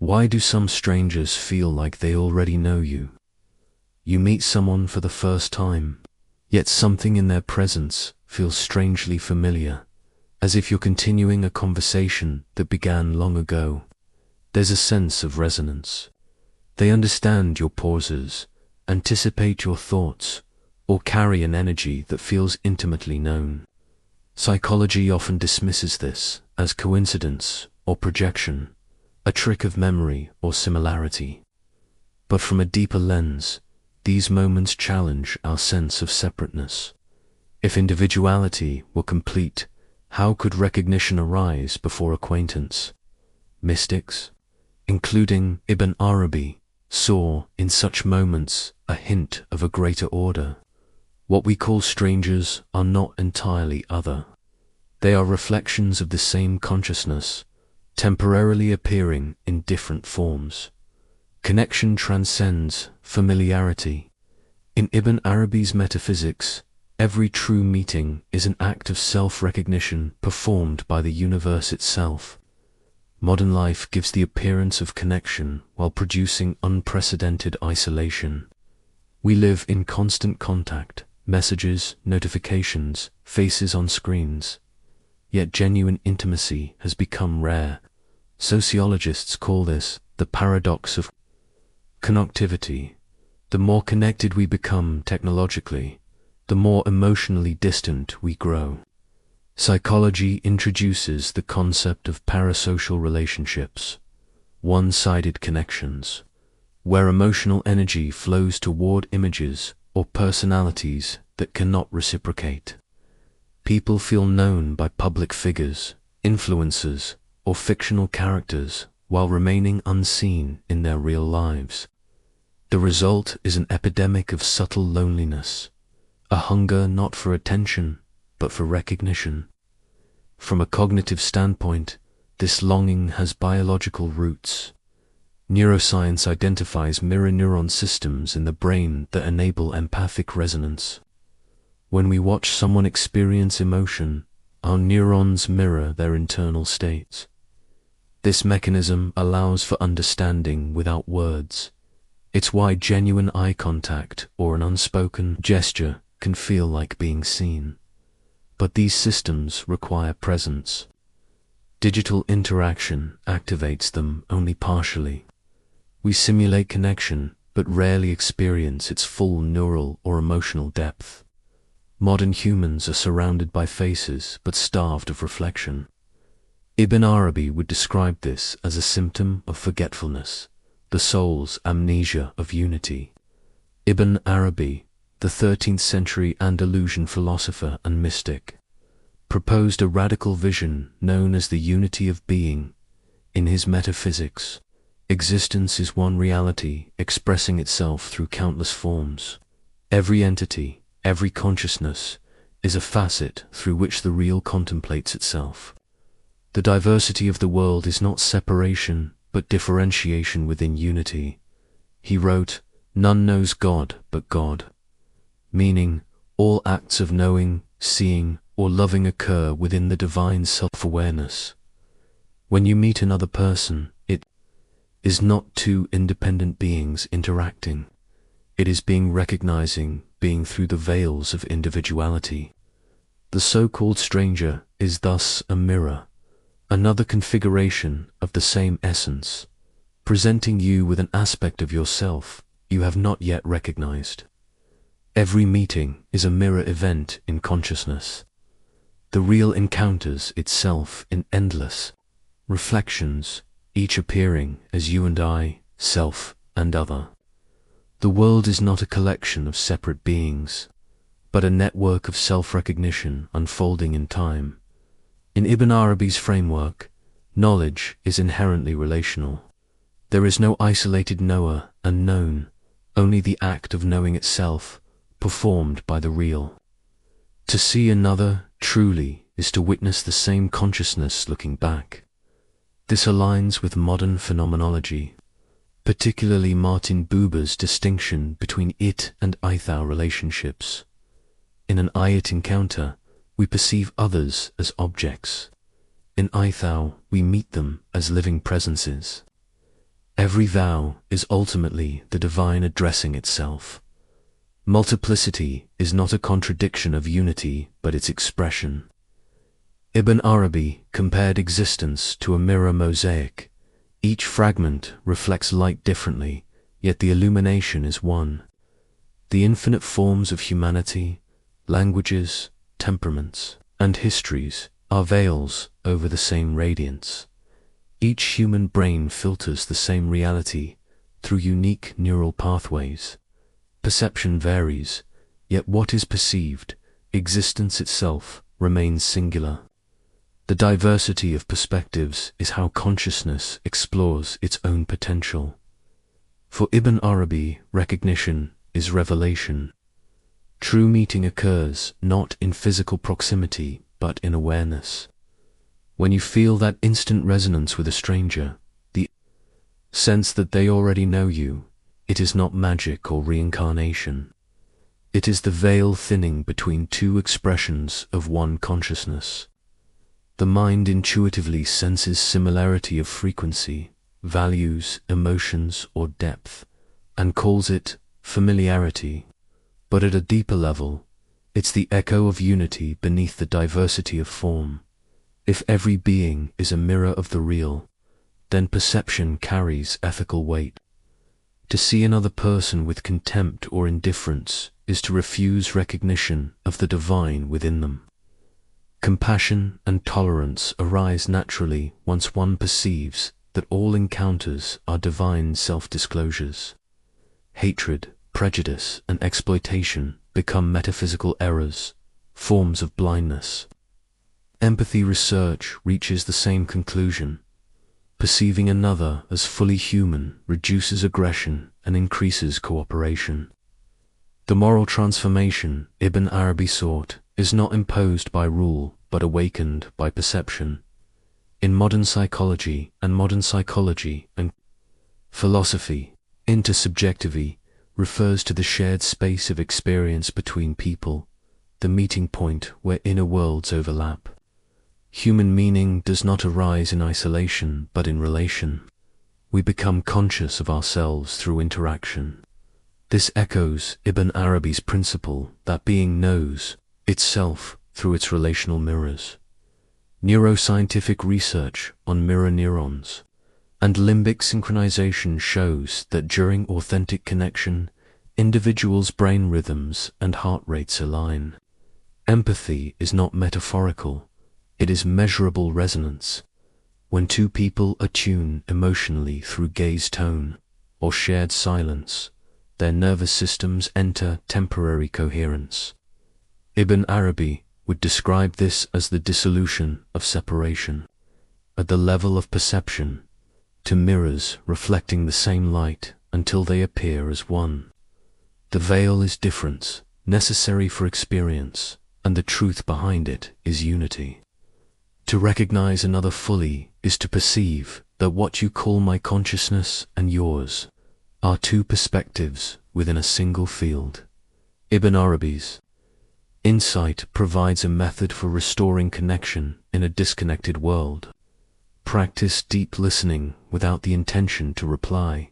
Why do some strangers feel like they already know you? You meet someone for the first time, yet something in their presence feels strangely familiar, as if you're continuing a conversation that began long ago. There's a sense of resonance. They understand your pauses, anticipate your thoughts, or carry an energy that feels intimately known. Psychology often dismisses this as coincidence or projection, a trick of memory or similarity. But from a deeper lens, these moments challenge our sense of separateness. If individuality were complete, how could recognition arise before acquaintance? Mystics, including Ibn Arabi, saw in such moments a hint of a greater order. What we call strangers are not entirely other. They are reflections of the same consciousness, temporarily appearing in different forms. Connection transcends familiarity. In Ibn Arabi's metaphysics, every true meeting is an act of self-recognition performed by the universe itself. Modern life gives the appearance of connection while producing unprecedented isolation. We live in constant contact, messages, notifications, faces on screens. Yet genuine intimacy has become rare. Sociologists call this the paradox of connectivity. The more connected we become technologically, the more emotionally distant we grow. Psychology introduces the concept of parasocial relationships, one-sided connections, where emotional energy flows toward images or personalities that cannot reciprocate. People feel known by public figures, influencers, or fictional characters while remaining unseen in their real lives. The result is an epidemic of subtle loneliness, a hunger not for attention, but for recognition. From a cognitive standpoint, this longing has biological roots. Neuroscience identifies mirror neuron systems in the brain that enable empathic resonance. When we watch someone experience emotion, our neurons mirror their internal states. This mechanism allows for understanding without words. It's why genuine eye contact or an unspoken gesture can feel like being seen. But these systems require presence. Digital interaction activates them only partially. We simulate connection, but rarely experience its full neural or emotional depth. Modern humans are surrounded by faces, but starved of reflection. Ibn Arabi would describe this as a symptom of forgetfulness, the soul's amnesia of unity. Ibn Arabi, the 13th century Andalusian philosopher and mystic, proposed a radical vision known as the unity of being. In his metaphysics, existence is one reality expressing itself through countless forms. Every entity, every consciousness, is a facet through which the real contemplates itself. The diversity of the world is not separation, but differentiation within unity. He wrote, "None knows God but God," meaning all acts of knowing, seeing, or loving occur within the divine self-awareness. When you meet another person, it is not two independent beings interacting. It is recognizing being through the veils of individuality. The so-called stranger is thus a mirror, another configuration of the same essence, presenting you with an aspect of yourself you have not yet recognized. Every meeting is a mirror event in consciousness. The real encounters itself in endless reflections, each appearing as you and I, self and other. The world is not a collection of separate beings, but a network of self-recognition unfolding in time. In Ibn Arabi's framework, knowledge is inherently relational. There is no isolated knower and known, only the act of knowing itself, performed by the real. To see another truly is to witness the same consciousness looking back. This aligns with modern phenomenology, particularly Martin Buber's distinction between it and I-thou relationships. In an I-it encounter, we perceive others as objects. In I-thou, we meet them as living presences. Every vow is ultimately the divine addressing itself. Multiplicity is not a contradiction of unity, but its expression. Ibn Arabi compared existence to a mirror mosaic. Each fragment reflects light differently, yet the illumination is one. The infinite forms of humanity, languages, temperaments, and histories are veils over the same radiance. Each human brain filters the same reality through unique neural pathways. Perception varies, yet what is perceived, existence itself, remains singular. The diversity of perspectives is how consciousness explores its own potential. For Ibn Arabi, recognition is revelation. True meeting occurs not in physical proximity, but in awareness. When you feel that instant resonance with a stranger, the sense that they already know you, it is not magic or reincarnation. It is the veil thinning between two expressions of one consciousness. The mind intuitively senses similarity of frequency, values, emotions, or depth, and calls it familiarity. But at a deeper level, it's the echo of unity beneath the diversity of form. If every being is a mirror of the real, then perception carries ethical weight. To see another person with contempt or indifference is to refuse recognition of the divine within them. Compassion and tolerance arise naturally once one perceives that all encounters are divine self-disclosures. Hatred, prejudice, and exploitation become metaphysical errors, forms of blindness. Empathy research reaches the same conclusion. Perceiving another as fully human reduces aggression and increases cooperation. The moral transformation Ibn Arabi sought is not imposed by rule, but awakened by perception. In modern psychology and philosophy, intersubjectivity refers to the shared space of experience between people, the meeting point where inner worlds overlap. Human meaning does not arise in isolation, but in relation. We become conscious of ourselves through interaction. This echoes Ibn Arabi's principle that being knows itself through its relational mirrors. Neuroscientific research on mirror neurons and limbic synchronization shows that during authentic connection, individuals' brain rhythms and heart rates align. Empathy is not metaphorical. It is measurable resonance. When two people attune emotionally through gaze tone or shared silence, their nervous systems enter temporary coherence. Ibn Arabi would describe this as the dissolution of separation. At the level of perception, two mirrors reflecting the same light until they appear as one. The veil is difference, necessary for experience, and the truth behind it is unity. To recognize another fully is to perceive that what you call my consciousness and yours are two perspectives within a single field. Ibn Arabi's insight provides a method for restoring connection in a disconnected world. Practice deep listening without the intention to reply.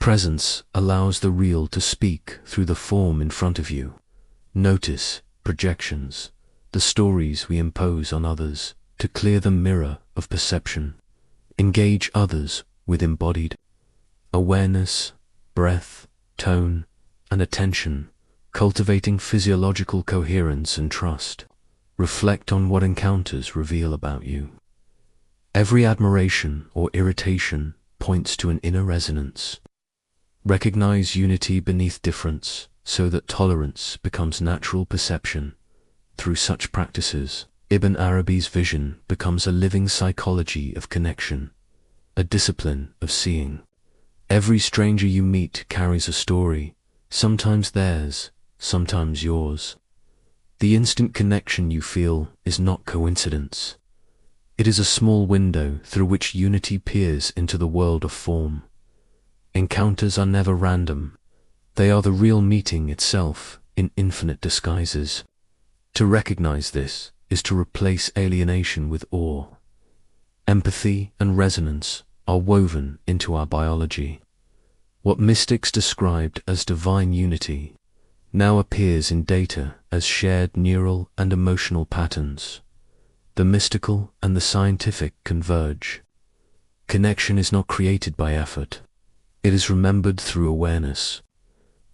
Presence allows the real to speak through the form in front of you. Notice projections, the stories we impose on others, to clear the mirror of perception. Engage others with embodied awareness, breath, tone, and attention, cultivating physiological coherence and trust. Reflect on what encounters reveal about you. Every admiration or irritation points to an inner resonance. Recognize unity beneath difference so that tolerance becomes natural perception. Through such practices, Ibn Arabi's vision becomes a living psychology of connection, a discipline of seeing. Every stranger you meet carries a story, sometimes theirs, sometimes yours. The instant connection you feel is not coincidence. It is a small window through which unity peers into the world of form. Encounters are never random. They are the real meeting itself in infinite disguises. To recognize this is to replace alienation with awe. Empathy and resonance are woven into our biology. What mystics described as divine unity now appears in data as shared neural and emotional patterns. The mystical and the scientific converge. Connection is not created by effort. It is remembered through awareness.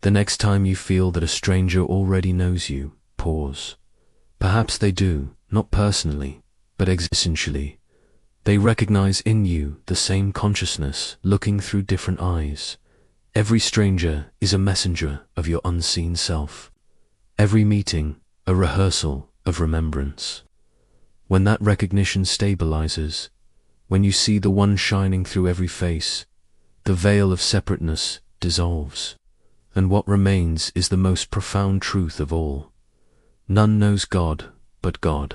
The next time you feel that a stranger already knows you, pause. Perhaps they do, not personally, but existentially. They recognize in you the same consciousness looking through different eyes. Every stranger is a messenger of your unseen self. Every meeting, a rehearsal of remembrance. When that recognition stabilizes, when you see the one shining through every face, the veil of separateness dissolves, and what remains is the most profound truth of all. None knows God but God.